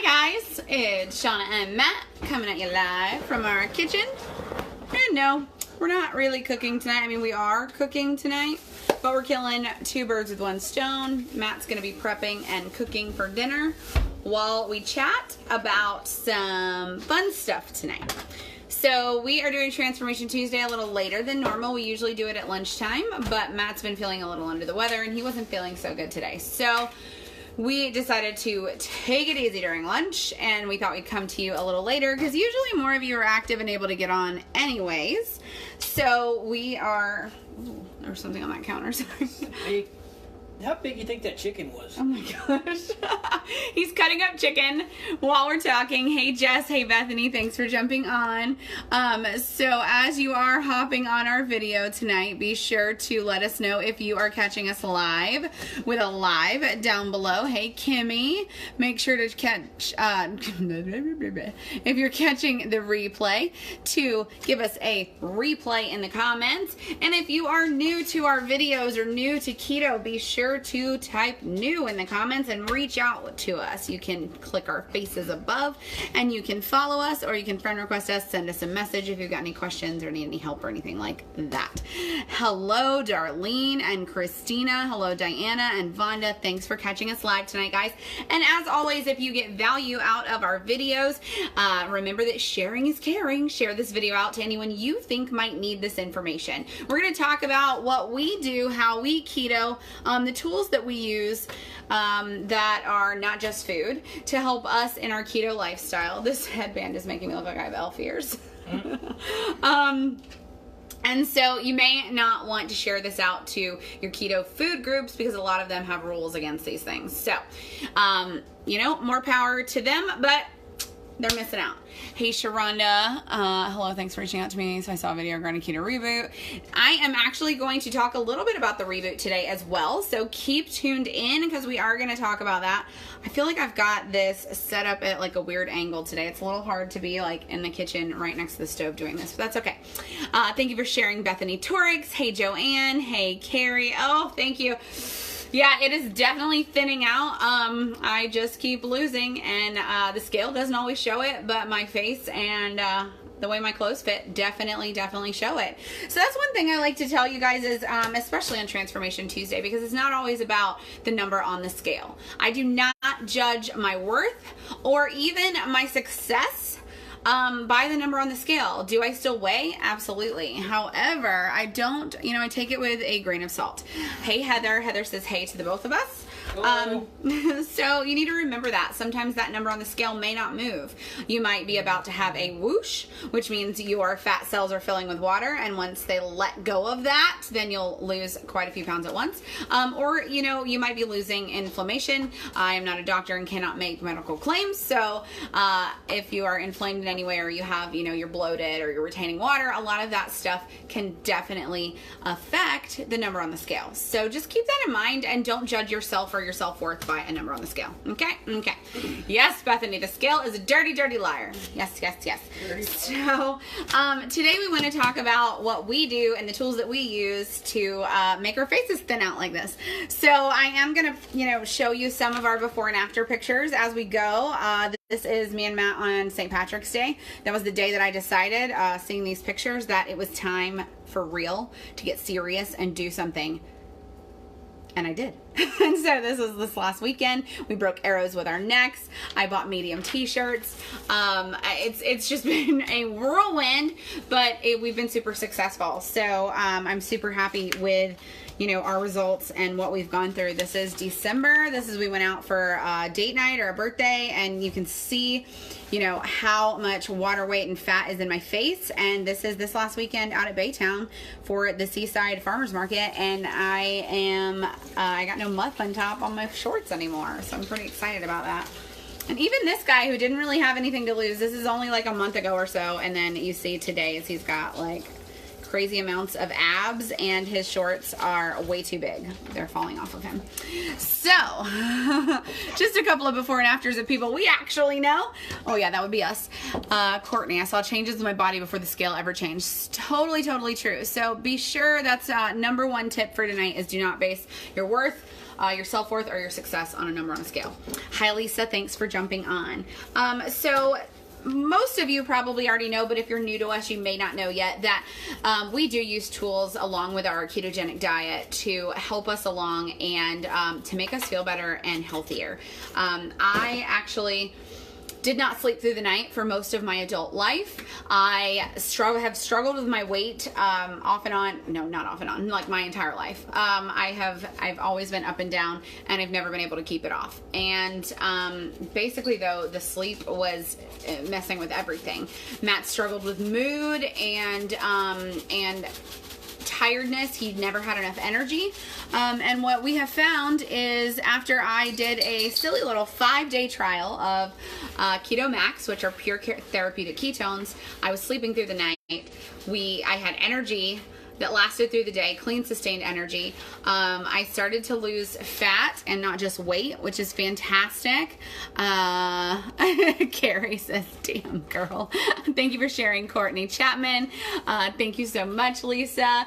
Hi guys, it's Shanna and Matt coming at you live from our kitchen. And no, we're not really cooking tonight. I mean, we are cooking tonight, but we're killing two birds with one stone. Matt's gonna be prepping and cooking for dinner while we chat about some fun stuff tonight. So we are doing Transformation Tuesday a little later than normal. We usually do it at lunchtime, but Matt's been feeling a little under the weather and he wasn't feeling so good today. So we decided to take it easy during lunch, and we thought we'd come to you a little later because usually more of you are active and able to get on anyways. So we are... Ooh, there's something on that counter. Sorry. How big do you think that chicken was? Oh my gosh. He's cutting up chicken while we're talking. Hey Jess, hey Bethany, thanks for jumping on. So as you are hopping on our video tonight, be sure to let us know if you are catching us live with a live down below. Hey Kimmy, make sure to catch, if you're catching the replay, to give us a replay in the comments. And if you are new to our videos or new to keto, be sure to type new in the comments and reach out to us. You can click our faces above and you can follow us, or you can friend request us, send us a message if you've got any questions or need any help or anything like that. Hello Darlene and Christina. Hello Diana and Vonda. Thanks for catching us live tonight, guys. And as always, if you get value out of our videos, remember that sharing is caring. Share this video out to anyone you think might need this information. We're going to talk about what we do, how we keto, the tools that we use that are not just food to help us in our keto lifestyle. This headband is making me look like I have elf ears. And so you may not want to share this out to your keto food groups because a lot of them have rules against these things. So, you know, more power to them, but they're missing out. Hey Sharonda, hello, thanks for reaching out to me. So I saw a video regarding keto reboot. I am actually going to talk a little bit about the reboot today as well, so keep tuned in because we are going to talk about that. I feel like I've got this set up at like a weird angle today. It's a little hard to be like in the kitchen right next to the stove doing this, but that's okay. Thank you for sharing, Bethany Torix. Hey Joanne, hey Carrie. Oh, thank you. Yeah, it is definitely thinning out. I just keep losing, and the scale doesn't always show it, but my face and the way my clothes fit definitely show it. So that's one thing I like to tell you guys is, especially on Transformation Tuesday, because it's not always about the number on the scale. I do not judge my worth or even my success by the number on the scale. Do I still weigh? Absolutely. However, I don't, you know, I take it with a grain of salt. Hey Heather. Heather says hey to the both of us. So you need to remember that sometimes that number on the scale may not move. You might be about to have a whoosh, which means your fat cells are filling with water, and once they let go of that, then you'll lose quite a few pounds at once. Or, you know, you might be losing inflammation. I am not a doctor and cannot make medical claims, so if you are inflamed in any way, or you have, you know, you're bloated or you're retaining water, a lot of that stuff can definitely affect the number on the scale. So just keep that in mind and don't judge yourself or your self-worth by a number on the scale. Okay? Okay. Yes, Bethany, the scale is a dirty, dirty liar. Yes, yes, yes. So today we want to talk about what we do and the tools that we use to make our faces thin out like this. So I am going to, you know, show you some of our before and after pictures as we go. This is me and Matt on St. Patrick's Day. That was the day that I decided, seeing these pictures, that it was time for real to get serious and do something. And I did. And so this last weekend. We broke arrows with our necks. I bought medium t-shirts. It's just been a whirlwind, but we've been super successful. So I'm super happy with, you know, our results and what we've gone through. This is December. We went out for a date night or a birthday, and you can see, you know, how much water weight and fat is in my face. And this is this last weekend out at Baytown for the Seaside Farmers Market, and I got no muff on top on my shorts anymore, so I'm pretty excited about that. And even this guy who didn't really have anything to lose, this is only like a month ago or so, and then you see today is he's got like crazy amounts of abs, and his shorts are way too big. They're falling off of him. So, just a couple of before and afters of people we actually know. Oh yeah, that would be us. Courtney, I saw changes in my body before the scale ever changed. Totally true. So be sure that's number one tip for tonight is do not base your worth your self-worth or your success on a number on a scale. Hi, Lisa. Thanks for jumping on. So most of you probably already know, but if you're new to us, you may not know yet that we do use tools along with our ketogenic diet to help us along and to make us feel better and healthier. I actually did not sleep through the night for most of my adult life. I have struggled with my weight off and on. No, not off and on, like my entire life. I've always been up and down, and I've never been able to keep it off. And basically, though, the sleep was messing with everything. Matt struggled with mood and tiredness. He never had enough energy. And what we have found is after I did a silly little 5-day trial of Keto Max, which are pure therapeutic ketones, I was sleeping through the night. I had energy that lasted through the day, clean, sustained energy. I started to lose fat and not just weight, which is fantastic. Carrie says, damn girl. Thank you for sharing, Courtney Chapman. Thank you so much, Lisa.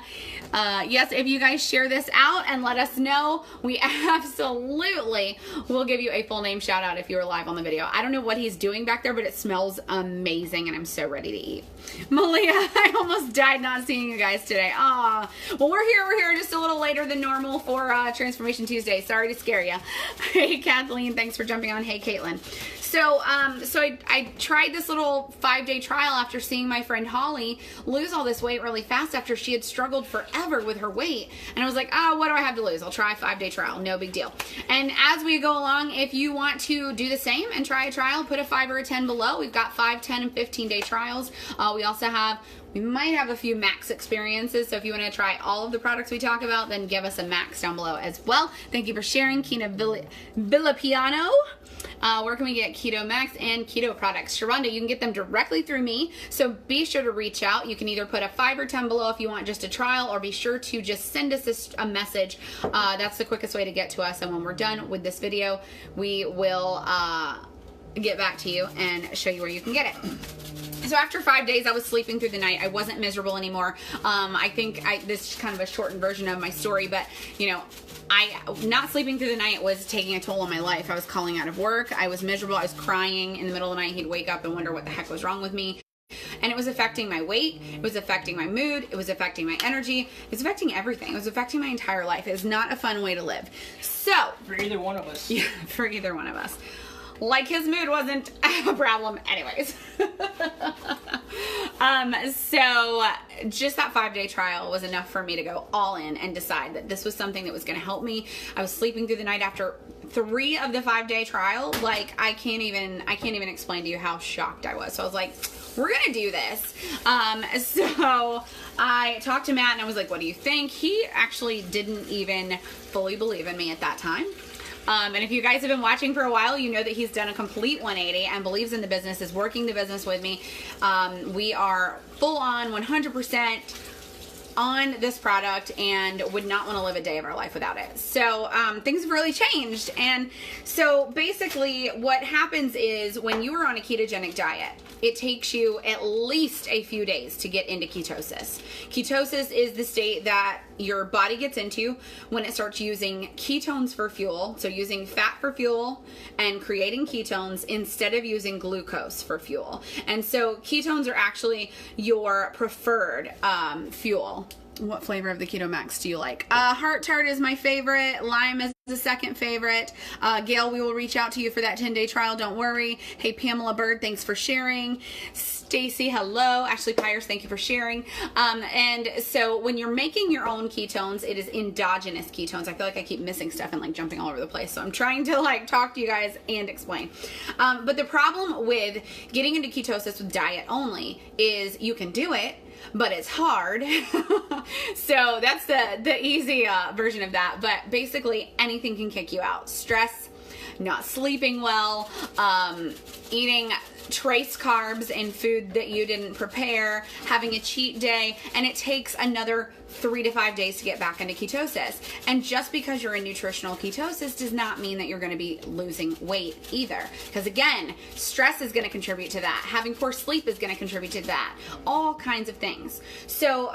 Yes, if you guys share this out and let us know, we absolutely will give you a full name shout out if you were live on the video. I don't know what he's doing back there, but it smells amazing and I'm so ready to eat. Malia, I almost died not seeing you guys today. Well, we're here just a little later than normal for Transformation Tuesday. Sorry to scare you. Hey, Kathleen, thanks for jumping on. Hey, Caitlin. So I tried this little 5-day trial after seeing my friend Holly lose all this weight really fast after she had struggled forever with her weight. And I was like, oh, what do I have to lose? I'll try a 5-day trial. No big deal. And as we go along, if you want to do the same and try a trial, put a 5 or a 10 below. We've got 5, 10, and 15-day trials. We also we might have a few max experiences, so if you want to try all of the products we talk about, then give us a max down below as well. Thank you for sharing, Kina Villapiano. Where can we get Keto Max and keto products? Sharonda, you can get them directly through me, so be sure to reach out. You can either put a 5 or 10 below if you want just a trial, or be sure to just send us a message. That's the quickest way to get to us, and when we're done with this video, we will get back to you and show you where you can get it. So after 5 days, I was sleeping through the night. I wasn't miserable anymore. I think this is kind of a shortened version of my story, but you know, not sleeping through the night was taking a toll on my life. I was calling out of work. I was miserable. I was crying in the middle of the night. He'd wake up and wonder what the heck was wrong with me. And it was affecting my weight. It was affecting my mood. It was affecting my energy. It was affecting everything. It was affecting my entire life. It was not a fun way to live. So for either one of us. Yeah, for either one of us. Like his mood wasn't a problem anyways. So just that 5-day trial was enough for me to go all in and decide that this was something that was going to help me. I was sleeping through the night after 3 of the 5-day trial. Like I can't even explain to you how shocked I was. So I was like, we're going to do this. So I talked to Matt and I was like, what do you think? He actually didn't even fully believe in me at that time. And if you guys have been watching for a while, you know that he's done a complete 180 and believes in the business, is working the business with me. We are full on 100% on this product and would not want to live a day of our life without it. So things have really changed. And so basically what happens is when you are on a ketogenic diet, it takes you at least a few days to get into ketosis. Ketosis is the state that your body gets into when it starts using ketones for fuel, so using fat for fuel and creating ketones instead of using glucose for fuel. And so ketones are actually your preferred fuel. What flavor of the Keto Max do you like? Heart Tart is my favorite. Lime is the second favorite. Gail, we will reach out to you for that 10-day trial. Don't worry. Hey, Pamela Bird, thanks for sharing. Stacy, hello. Ashley Pyers, thank you for sharing. And so when you're making your own ketones, it is endogenous ketones. I feel like I keep missing stuff and like jumping all over the place. So I'm trying to like talk to you guys and explain. But the problem with getting into ketosis with diet only is you can do it, but it's hard. So that's the easy version of that. But basically anything can kick you out. Stress, not sleeping well, eating trace carbs in food that you didn't prepare, having a cheat day, and it takes another 3 to 5 days to get back into ketosis. And just because you're in nutritional ketosis does not mean that you're going to be losing weight either. Because again, stress is going to contribute to that. Having poor sleep is going to contribute to that. All kinds of things. So,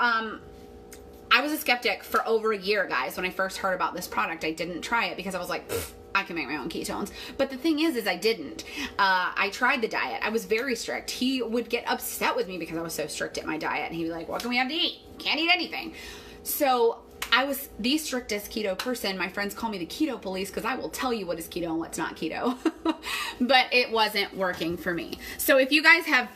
I was a skeptic for over a year, guys. When I first heard about this product, I didn't try it because I was like, I can make my own ketones. But the thing is I didn't. I tried the diet. I was very strict. He would get upset with me because I was so strict at my diet. And he'd be like, what can we have to eat? Can't eat anything. So I was the strictest keto person. My friends call me the keto police because I will tell you what is keto and what's not keto. But it wasn't working for me. So if you guys have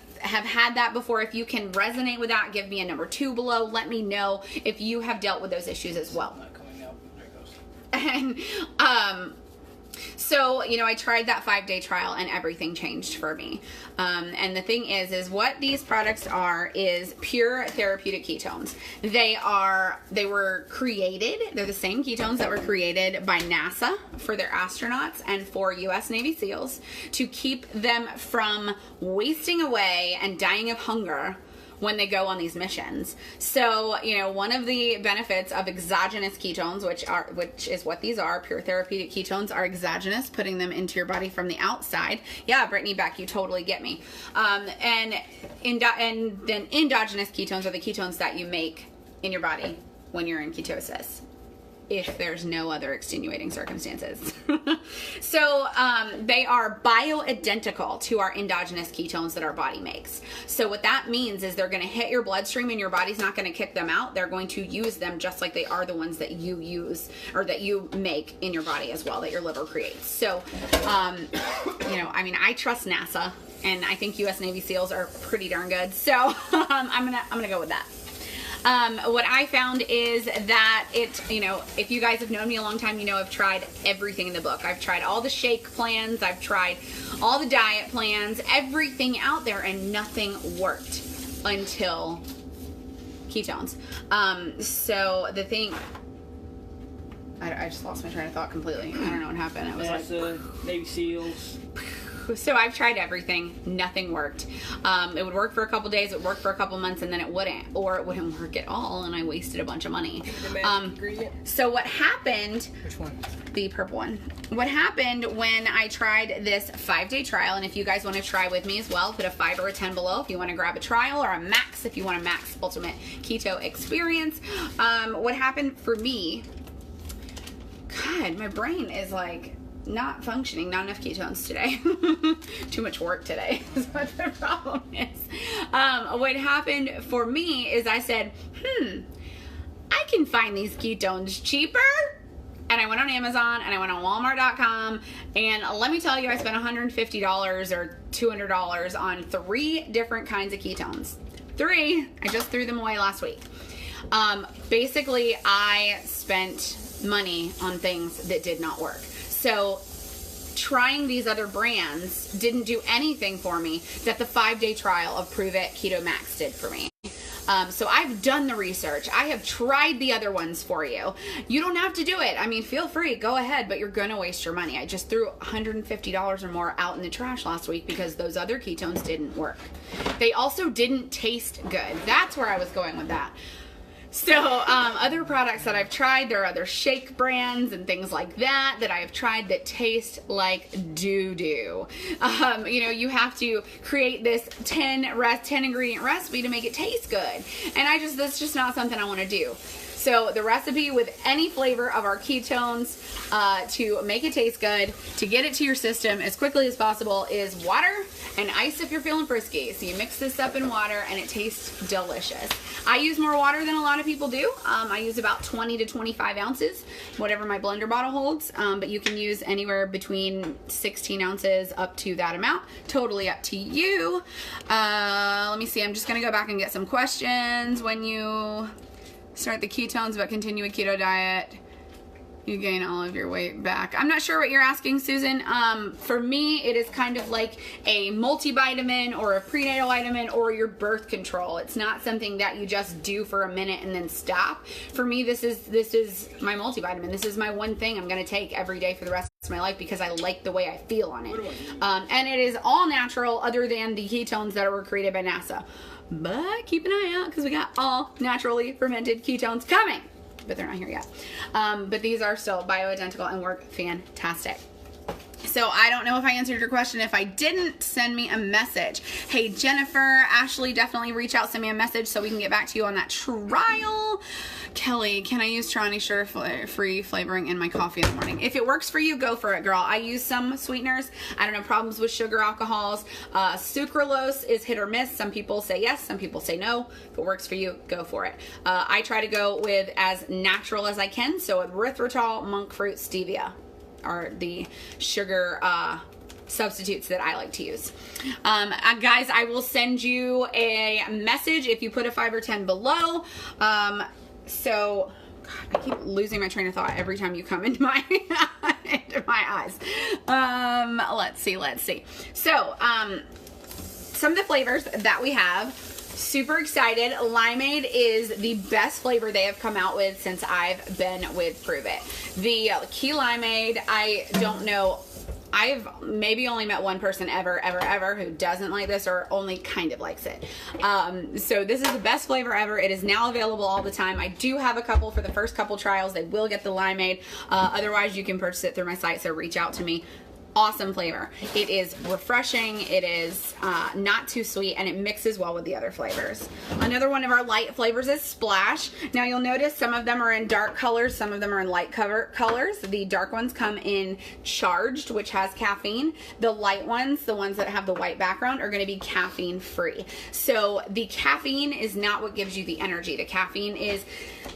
had that before, if you can resonate with that, give me a number 2 below. Let me know if you have dealt with those issues as well. Not coming out. There it goes. And so, you know, I tried that 5-day trial and everything changed for me. And the thing is what these products are is pure therapeutic ketones. They were created, they're the same ketones that were created by NASA for their astronauts and for US Navy SEALs to keep them from wasting away and dying of hunger when they go on these missions. So, you know, one of the benefits of exogenous ketones, which is what these are, pure therapeutic ketones, are exogenous, putting them into your body from the outside. Yeah, Brittany, Beck, you totally get me. And then endogenous ketones are the ketones that you make in your body when you're in ketosis, if there's no other extenuating circumstances. So they are bioidentical to our endogenous ketones that our body makes. So what that means is they're going to hit your bloodstream and your body's not going to kick them out. They're going to use them just like they are the ones that you use or that you make in your body as well, that your liver creates. So, you know, I mean, I trust NASA and I think US Navy SEALs are pretty darn good. So I'm gonna go with that. What I found is that you know, if you guys have known me a long time, you know I've tried everything in the book. I've tried all the shake plans, I've tried all the diet plans, everything out there, and nothing worked until ketones. So the thing, I just lost my train of thought completely. I don't know what happened. It was NASA, Navy SEALs. So I've tried everything. Nothing worked. It would work for a couple days, it would work for a couple months, and then it wouldn't. Or it wouldn't work at all, and I wasted a bunch of money. So what happened... Which one? The purple one. What happened when I tried this 5-day trial, and if you guys want to try with me as well, put a 5 or a 10 below if you want to grab a trial, or a max if you want a max ultimate keto experience. What happened for me... God, my brain is like... not functioning, not enough ketones today. Too much work today is what the problem is. What happened for me is I said, I can find these ketones cheaper. And I went on Amazon and I went on Walmart.com, and let me tell you, I spent $150 or $200 on 3 different kinds of ketones. 3, I just threw them away last week. Basically, I spent money on things that did not work. So trying these other brands didn't do anything for me that the 5-day trial of Prove It Keto Max did for me. So I've done the research. I have tried the other ones for you. You don't have to do it. I mean, feel free, go ahead, but you're going to waste your money. I just threw $150 or more out in the trash last week because those other ketones didn't work. They also didn't taste good. That's where I was going with that. So, other products that I've tried, there are other shake brands and things like that that I have tried that taste like doo-doo. You know, you have to create this 10 ingredient recipe to make it taste good. And that's just not something I want to do. So the recipe with any flavor of our ketones to make it taste good, to get it to your system as quickly as possible, is water and ice if you're feeling frisky. So you mix this up in water and it tastes delicious. I use more water than a lot of people do. I use about 20 to 25 ounces, whatever my blender bottle holds. But you can use anywhere between 16 ounces up to that amount. Totally up to you. Let me see. I'm just going to go back and get some questions. When you start the ketones but continue a keto diet, you gain all of your weight back. I'm not sure what you're asking, Susan. For me, it is kind of like a multivitamin or a prenatal vitamin or your birth control. It's not something that you just do for a minute and then stop. For me, this is my multivitamin. This is my one thing I'm going to take every day for the rest of my life because I like the way I feel on it. And it is all natural other than the ketones that were created by NASA. But keep an eye out because we got all naturally fermented ketones coming. But they're not here yet. But these are still bioidentical and work fantastic. So I don't know if I answered your question. If I didn't, send me a message. Hey, Jennifer, Ashley, definitely reach out, send me a message so we can get back to you on that trial. Kelly, can I use Trani sugar-free flavoring in my coffee in the morning? If it works for you, go for it, girl. I use some sweeteners. I don't have problems with sugar alcohols. Sucralose is hit or miss. Some people say yes, some people say no. If it works for you, go for it. I try to go with as natural as I can. So erythritol, monk fruit, stevia are the sugar substitutes that I like to use. Guys, I will send you a message if you put a 5 or 10 below. So, God, I keep losing my train of thought every time you come into my into my eyes. Let's see. So, some of the flavors that we have. Super excited. Limeade is the best flavor they have come out with since I've been with Prove It. The key limeade, I don't know. I've maybe only met one person ever who doesn't like this or only kind of likes it. So this is the best flavor ever. It is now available all the time. I do have a couple for the first couple trials. They will get the limeade. Otherwise, you can purchase it through my site, so reach out to me. Awesome flavor. It is refreshing. It is not too sweet, and it mixes well with the other flavors. Another one of our light flavors is Splash. Now you'll notice some of them are in dark colors, some of them are in light colors. The dark ones come in Charged, which has caffeine. The light ones, the ones that have the white background, are going to be caffeine free. So the caffeine is not what gives you the energy. The caffeine is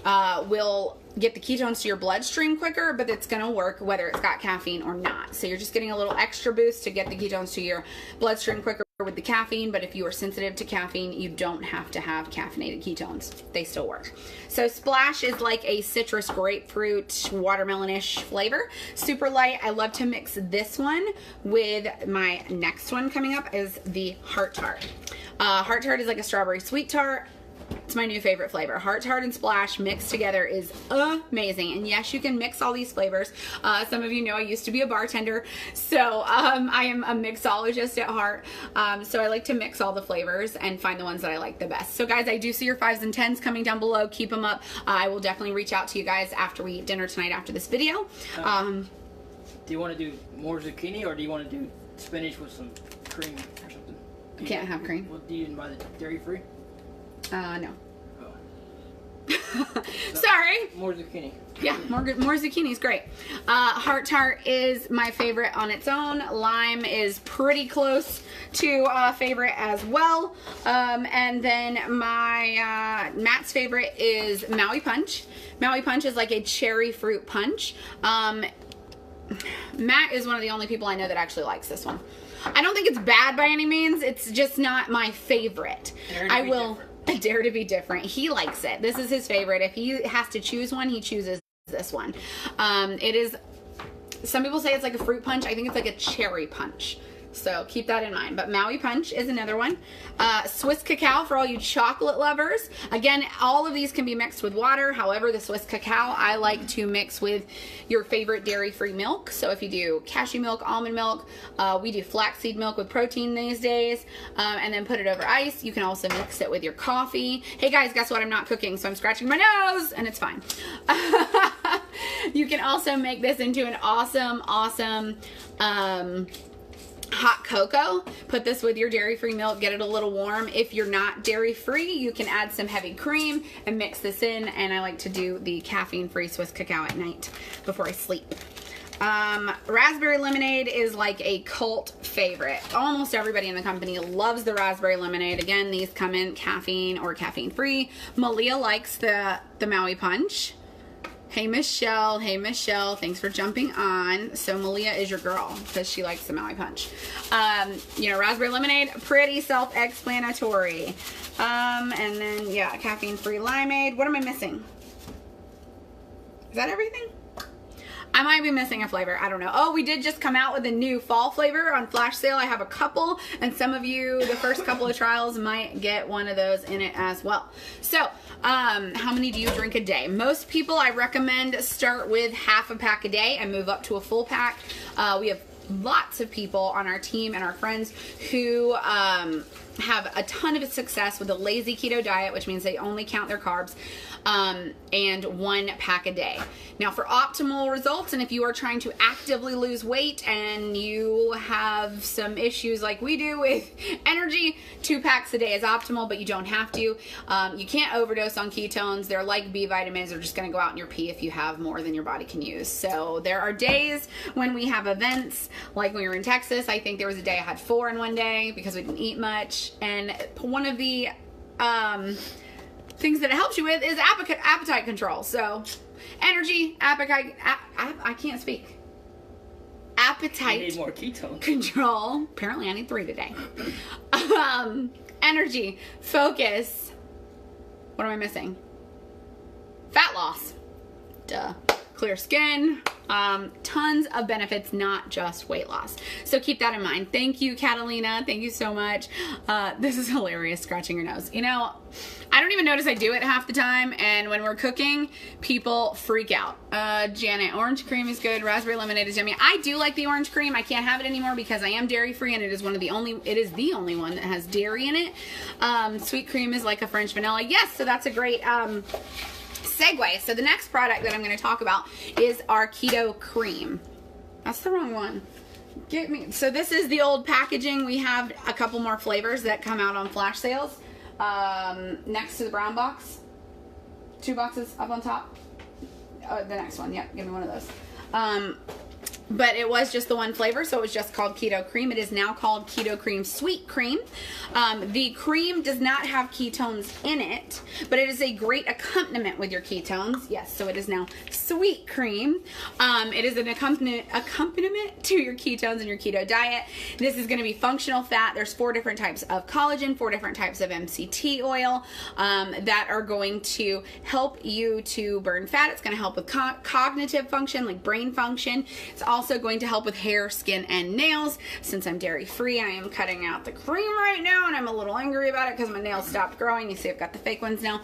will get the ketones to your bloodstream quicker, but it's going to work whether it's got caffeine or not. So you're just getting a little extra boost to get the ketones to your bloodstream quicker with the caffeine, but if you are sensitive to caffeine, you don't have to have caffeinated ketones. They still work. So Splash is like a citrus, grapefruit, watermelon-ish flavor. Super light. I love to mix this one with my next one coming up is the Heart Tart. Heart Tart is like a strawberry sweet tart. It's my new favorite flavor. Heart Tart and Splash mixed together is amazing. And yes, you can mix all these flavors. Some of you know I used to be a bartender, so I am a mixologist at heart. So I like to mix all the flavors and find the ones that I like the best. So guys, I do see your 5s and 10s coming down below. Keep them up. I will definitely reach out to you guys after we eat dinner tonight after this video. Do you want to do more zucchini, or do you want to do spinach with some cream or something? I can't have cream. What do you buy, the dairy-free? No. Oh. Sorry. More zucchini. Yeah, more zucchini is great. Heart Tart is my favorite on its own. Lime is pretty close to favorite as well. And then my Matt's favorite is Maui Punch. Maui Punch is like a cherry fruit punch. Matt is one of the only people I know that actually likes this one. I don't think it's bad by any means. It's just not my favorite. I dare to be different. He likes it. This is his favorite. If he has to choose one, he chooses this one. It is, some people say it's like a fruit punch. I think it's like a cherry punch. So keep that in mind. But Maui Punch is another one. Swiss Cacao for all you chocolate lovers. Again, all of these can be mixed with water. However, the Swiss Cacao I like to mix with your favorite dairy-free milk. So if you do cashew milk, almond milk, we do flaxseed milk with protein these days, and then put it over ice. You can also mix it with your coffee. Hey guys, guess what? I'm not cooking, so I'm scratching my nose, and it's fine. You can also make this into an awesome hot cocoa. Put this with your dairy-free milk, get it a little warm. If you're not dairy-free, you can add some heavy cream and mix this in, and I like to do the caffeine-free Swiss Cacao at night before I sleep. Raspberry lemonade is like a cult favorite. Almost everybody in the company loves the raspberry lemonade. Again, these come in caffeine or caffeine-free. Malia likes the Maui Punch. Hey Michelle, thanks for jumping on. So Malia is your girl because she likes the Maui Punch. You know, raspberry lemonade, pretty self-explanatory. And then, yeah, caffeine-free limeade. What am I missing? Is that everything? I might be missing a flavor. I don't know. Oh, we did just come out with a new fall flavor on flash sale. I have a couple, and some of you, the first couple of trials, might get one of those in it as well. So, how many do you drink a day? Most people, I recommend start with half a pack a day and move up to a full pack. We have lots of people on our team and our friends who have a ton of success with a lazy keto diet, which means they only count their carbs, and 1 pack a day. Now, for optimal results, and if you are trying to actively lose weight and you have some issues like we do with energy, 2 packs a day is optimal, but you don't have to. You can't overdose on ketones. They're like B vitamins. They're just going to go out in your pee if you have more than your body can use. So there are days when we have events, like when we were in Texas. I think there was a day I had 4 in one day because we didn't eat much. And one of the things that it helps you with is appetite control. So energy, appetite, I can't speak. Appetite. You need more ketones. Control. Apparently I need 3 today. Energy, focus. What am I missing? Fat loss. Duh. Clear skin. Tons of benefits, not just weight loss. So keep that in mind. Thank you, Catalina. Thank you so much. This is hilarious, scratching your nose. You know, I don't even notice I do it half the time, and when we're cooking, people freak out. Janet, orange cream is good. Raspberry lemonade is yummy. I do like the orange cream. I can't have it anymore because I am dairy free, and it is the only one that has dairy in it. Sweet cream is like a French vanilla. Yes, so that's a great segue. So the next product that I'm going to talk about is our keto cream. That's the wrong one. So this is the old packaging. We have a couple more flavors that come out on flash sales. Next to the brown box. 2 boxes up on top. The next one. Yep, give me one of those. But it was just the one flavor, so it was just called Keto Cream. It is now called Keto Cream Sweet Cream. The cream does not have ketones in it, but it is a great accompaniment with your ketones. Yes, so it is now Sweet Cream. It is an accompaniment to your ketones and your keto diet. This is going to be functional fat. There's 4 different types of collagen, 4 different types of MCT oil that are going to help you to burn fat. It's going to help with cognitive function, like brain function. It's also going to help with hair, skin, and nails. Since I'm dairy free, I am cutting out the cream right now, and I'm a little angry about it because my nails stopped growing. You see I've got the fake ones now.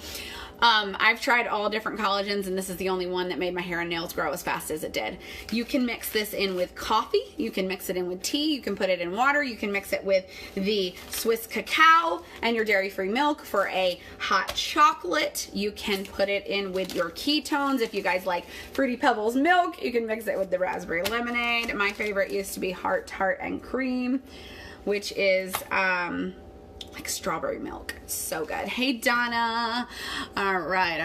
I've tried all different collagens, and this is the only one that made my hair and nails grow as fast as it did. You can mix this in with coffee. You can mix it in with tea. You can put it in water. You can mix it with the Swiss cacao and your dairy-free milk for a hot chocolate. You can put it in with your ketones. If you guys like Fruity Pebbles milk, you can mix it with the raspberry lemonade. My favorite used to be Heart Tart and Cream, which is like strawberry milk. So good. Hey, Donna. All right.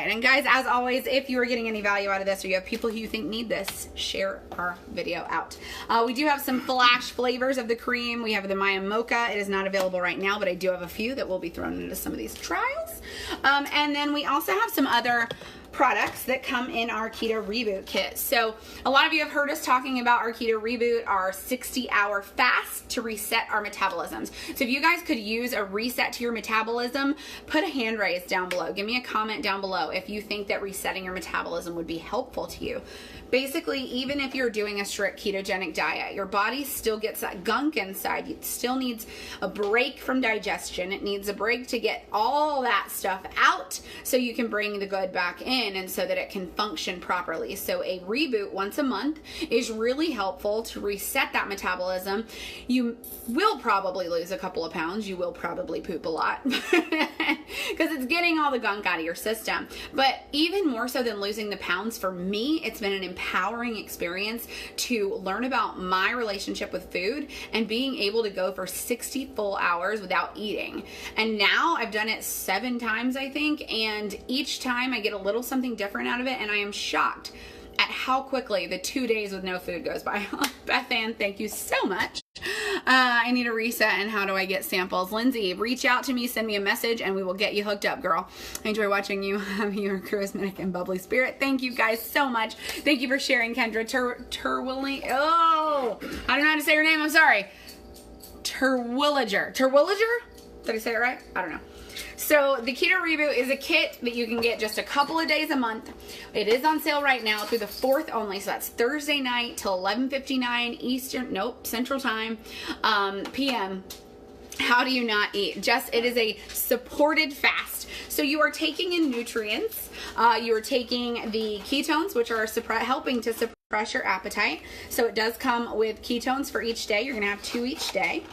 And guys, as always, if you are getting any value out of this or you have people who you think need this, share our video out. We do have some flash flavors of the cream. We have the Maya Mocha. It is not available right now, but I do have a few that will be thrown into some of these trials. And then we also have some other products that come in our Keto Reboot kit. So a lot of you have heard us talking about our Keto Reboot, our 60-hour fast to reset our metabolisms. So if you guys could use a reset to your metabolism, put a hand raise down below. Give me a comment down below if you think that resetting your metabolism would be helpful to you. Basically, even if you're doing a strict ketogenic diet, your body still gets that gunk inside. It still needs a break from digestion. It needs a break to get all that stuff out so you can bring the good back in and so that it can function properly. So a reboot once a month is really helpful to reset that metabolism. You will probably lose a couple of pounds. You will probably poop a lot because it's getting all the gunk out of your system. But even more so than losing the pounds, for me, it's been an empowering experience to learn about my relationship with food and being able to go for 60 full hours without eating. And now I've done it 7 times, I think, and each time I get a little something different out of it, and I am shocked at how quickly the 2 days with no food goes by. Beth Ann, thank you so much. I need a reset, and how do I get samples? Lindsay, reach out to me, send me a message, and we will get you hooked up, girl. I enjoy watching you have your charismatic and bubbly spirit. Thank you guys so much. Thank you for sharing, Kendra. Oh, I don't know how to say your name. I'm sorry. Terwilliger. Did I say it right? I don't know. So the Keto Reboot is a kit that you can get just a couple of days a month. It is on sale right now through the 4th only. So that's Thursday night till 11:59 Central Time, PM. How do you not eat? It is a supported fast. So you are taking in nutrients. You are taking the ketones, which are helping to suppress crush your appetite. So it does come with ketones for each day. You're going to have 2 each day.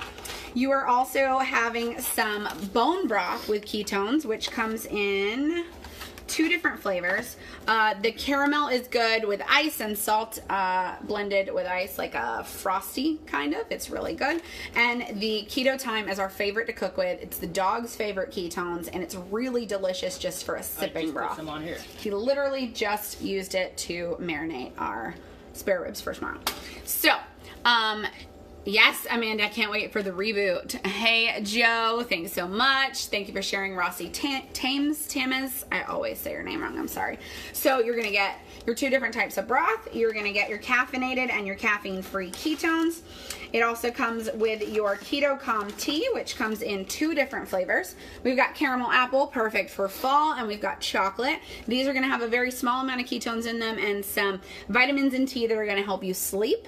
You are also having some bone broth with ketones, which comes in 2 different flavors. The caramel is good with ice and salt blended with ice, like a frosty kind of. It's really good. And the Keto Time is our favorite to cook with. It's the dog's favorite ketones, and it's really delicious just for a sipping broth. Put some on here. He literally just used it to marinate our spare ribs for tomorrow. So, yes, Amanda, I can't wait for the reboot. Hey, Joe, thanks so much. Thank you for sharing Rossi Tamas. I always say your name wrong, I'm sorry. So you're going to get your 2 different types of broth. You're going to get your caffeinated and your caffeine-free ketones. It also comes with your Keto Calm tea, which comes in 2 different flavors. We've got caramel apple, perfect for fall, and we've got chocolate. These are going to have a very small amount of ketones in them and some vitamins and tea that are going to help you sleep.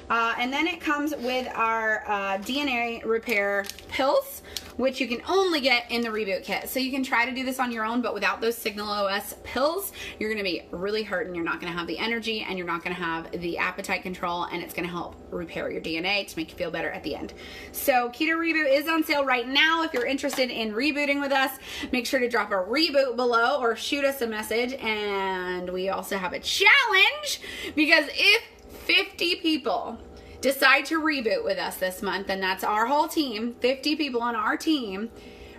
And then it comes with our DNA repair pills, which you can only get in the reboot kit. So you can try to do this on your own, but without those Signal OS pills, you're going to be really hurt, and you're not going to have the energy, and you're not going to have the appetite control, and it's going to help repair your DNA to make you feel better at the end. So Keto Reboot is on sale right now. If you're interested in rebooting with us, make sure to drop a reboot below or shoot us a message. And we also have a challenge, because if 50 people decide to reboot with us this month, and that's our whole team, 50 people on our team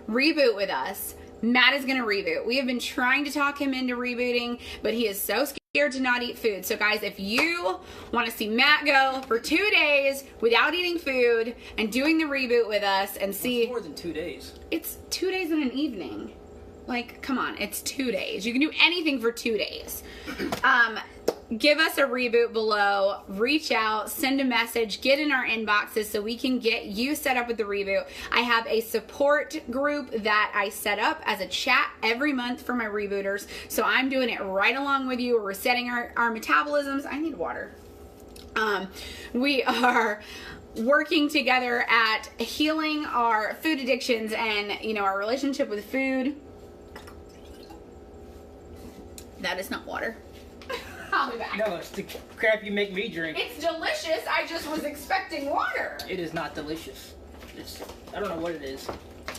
reboot with us, Matt is going to reboot. We have been trying to talk him into rebooting, but he is so scared to not eat food. So guys, if you want to see Matt go for 2 days without eating food and doing the reboot with us and see... It's more than 2 days. It's 2 days and an evening. Like, come on, it's 2 days. You can do anything for 2 days. Give us a reboot below, reach out, send a message, get in our inboxes so we can get you set up with the reboot. I have a support group that I set up as a chat every month for my rebooters. So I'm doing it right along with you. We're resetting our metabolisms. I need water. We are working together at healing our food addictions and, you know, our relationship with food. That is not water. I'll be back. No, it's the crap you make me drink. It's delicious. I just was expecting water. It is not delicious. I don't know what it is.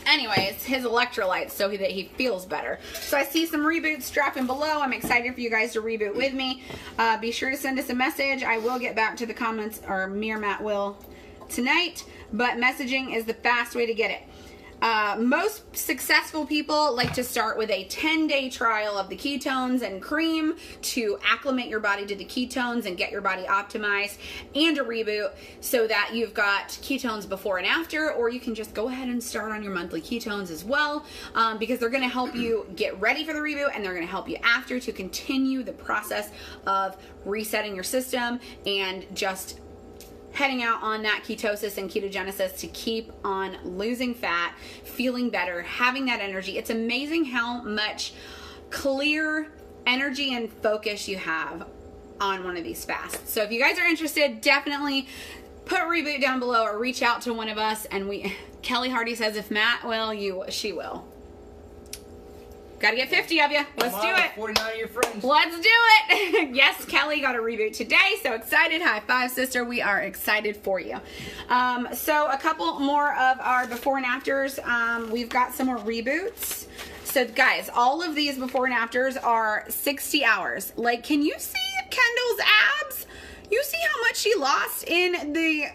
Anyways, his electrolytes so that he feels better. So I see some reboots dropping below. I'm excited for you guys to reboot with me. Be sure to send us a message. I will get back to the comments, or me or Matt will tonight, but messaging is the fast way to get it. Most successful people like to start with a 10-day trial of the ketones and cream to acclimate your body to the ketones and get your body optimized, and a reboot so that you've got ketones before and after, or you can just go ahead and start on your monthly ketones as well, because they're going to help you get ready for the reboot, and they're going to help you after to continue the process of resetting your system and just heading out on that ketosis and ketogenesis to keep on losing fat, feeling better, having that energy. It's amazing how much clear energy and focus you have on one of these fasts. So if you guys are interested, definitely put reboot down below or reach out to one of us. And Kelly Hardy says if Matt will, she will. Gotta get 50 of you. Let's do it. 49 of your friends. Let's do it. Yes, Kelly got a reboot today. So excited. High five, sister. We are excited for you. So a couple more of our before and afters. We've got some more reboots. So guys, all of these before and afters are 60 hours. Like, can you see Kendall's abs? You see how much she lost in the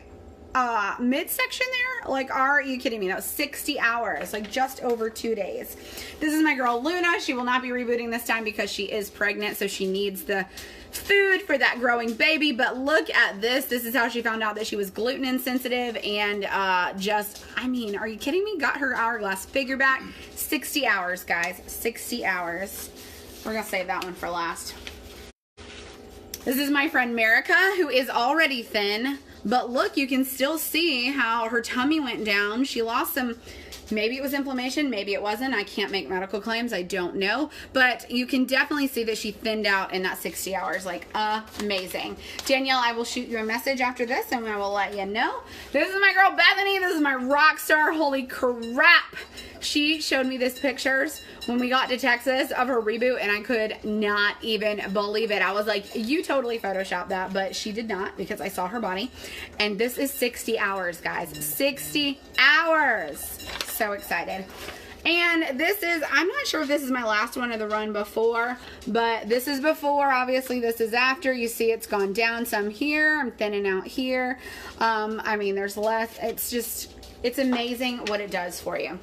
midsection there? Like, are you kidding me? That was 60 hours, like just over 2 days. This is my girl Luna. She will not be rebooting this time because she is pregnant, so she needs the food for that growing baby. But look at this. This is how she found out that she was gluten insensitive, and just, I mean, are you kidding me? Got her hourglass figure back. 60 hours, guys. 60 hours. We're gonna save that one for last. This is my friend Marika, who is already thin. But look, you can still see how her tummy went down. She lost some, maybe it was inflammation, maybe it wasn't. I can't make medical claims, I don't know. But you can definitely see that she thinned out in that 60 hours. Like, amazing. Danielle, I will shoot you a message after this and I will let you know. This is my girl Bethany. This is my rock star. Holy crap. She showed me this pictures when we got to Texas of her reboot, and I could not even believe it. I was like, you totally photoshopped that, but she did not, because I saw her body. And this is 60 hours, guys. 60 hours. So excited. And this is, I'm not sure if this is my last one of the run before, but this is before. Obviously, this is after. You see it's gone down some here. I'm thinning out here. I mean, there's less. It's just, it's amazing what it does for you.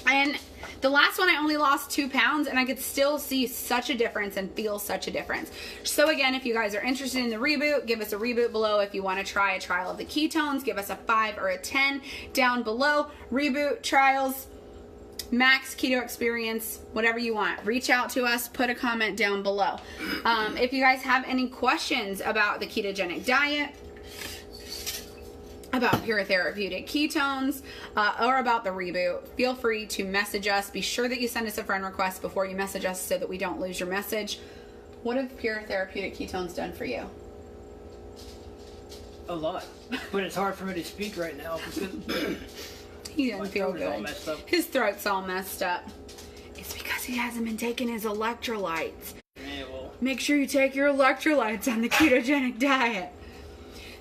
And the last one, I only lost 2 pounds, and I could still see such a difference and feel such a difference. So again, if you guys are interested in the reboot, give us a reboot below. If you want to try a trial of the ketones, give us a 5 or a 10 down below. Reboot trials, max keto experience, whatever you want. Reach out to us, put a comment down below. If you guys have any questions about the ketogenic diet, about pure therapeutic ketones, or about the reboot, feel free to message us. Be sure that you send us a friend request before you message us so that we don't lose your message. What have pure therapeutic ketones done for you? A lot. But it's hard for me to speak right now because He doesn't feel throat is all good. messed up. His throat's all messed up. It's because he hasn't been taking his electrolytes. Yeah, well. Make sure you take your electrolytes on the ketogenic diet.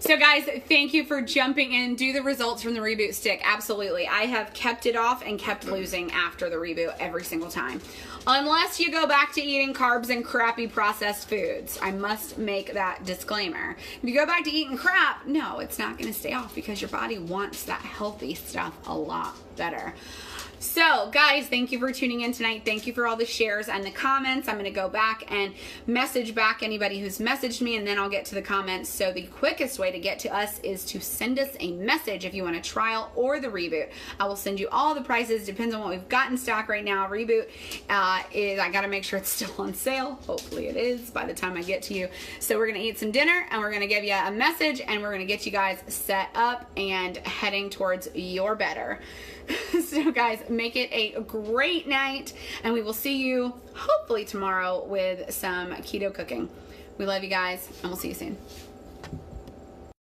So guys, thank you for jumping in. Do the results from the reboot stick. Absolutely. I have kept it off and kept losing after the reboot every single time. Unless you go back to eating carbs and crappy processed foods. I must make that disclaimer. If you go back to eating crap, no, it's not going to stay off because your body wants that healthy stuff a lot better. So guys, thank you for tuning in tonight. Thank you for all the shares and the comments. I'm going to go back and message back anybody who's messaged me, and then I'll get to the comments. So the quickest way to get to us is to send us a message if you want a trial or the reboot. I will send you all the prices. Depends on what we've got in stock right now. Reboot is, I got to make sure it's still on sale. Hopefully it is by the time I get to you. So we're going to eat some dinner, and we're going to give you a message, and we're going to get you guys set up and heading towards your better. So guys, make it a great night, and we will see you hopefully tomorrow with some keto cooking. We love you guys, and we'll see you soon.